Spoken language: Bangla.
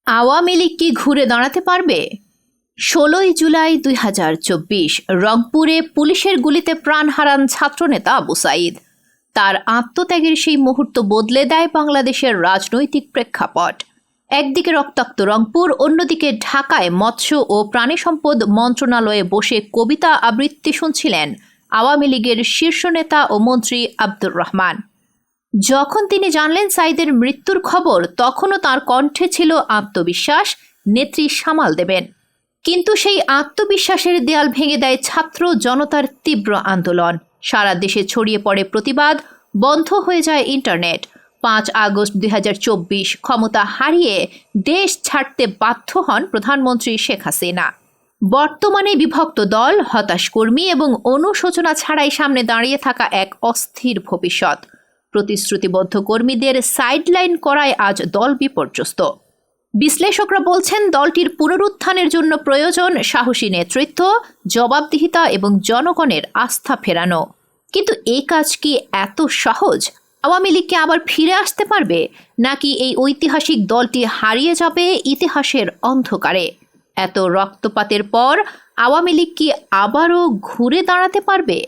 আওয়ামী লীগ কি ঘুরে দাঁড়াতে পারবে? ১৬ই জুলাই ২০২৪ রংপুরে পুলিশের গুলিতে প্রাণ হারান ছাত্রনেতা আবু সাঈদ। তার আত্মত্যাগের সেই মুহূর্ত বদলে দেয় বাংলাদেশের রাজনৈতিক প্রেক্ষাপট। একদিকে রক্তাক্ত রংপুর, অন্যদিকে ঢাকায় মৎস্য ও প্রাণী সম্পদ মন্ত্রণালয়ে বসে কবিতা আবৃত্তি শুনছিলেন আওয়ামী লীগের শীর্ষ নেতা ও মন্ত্রী আব্দুর রহমান। যখন তিনি জানলেন সাঈদের মৃত্যুর খবর, তখনও তার কণ্ঠে ছিল আত্মবিশ্বাস, নেত্রী সামাল দেবেন। কিন্তু সেই আত্মবিশ্বাসের দেয়াল ভেঙে দেয় ছাত্র জনতার তীব্র আন্দোলন। সারা দেশে ছড়িয়ে পড়ে প্রতিবাদ, বন্ধ হয়ে যায় ইন্টারনেট। ৫ আগস্ট ২০২৪ ক্ষমতা হারিয়ে দেশ ছাড়তে বাধ্য হন প্রধানমন্ত্রী শেখ হাসিনা। বর্তমানে বিভক্ত দল, হতাশ কর্মী এবং অনুশোচনা ছাড়াই সামনে দাঁড়িয়ে থাকা এক অস্থির ভবিষ্যৎ। প্রতিশ্রুতিবদ্ধ কর্মীদের সাইডলাইন করায় আজ দল বিপর্যস্ত। বিশ্লেষকরা বলছেন, দলটির পুনরুত্থানের জন্য প্রয়োজন সাহসী নেতৃত্ব, জবাবদিহিতা এবং জনগণের আস্থা ফেরানো। কিন্তু এই কাজ কি এত সহজ? আওয়ামী লীগ কি আবার ফিরে আসতে পারবে, নাকি এই ঐতিহাসিক দলটি হারিয়ে যাবে ইতিহাসের অন্ধকারে? এত রক্তপাতের পর আওয়ামী লীগ কি আবারও ঘুরে দাঁড়াতে পারবে?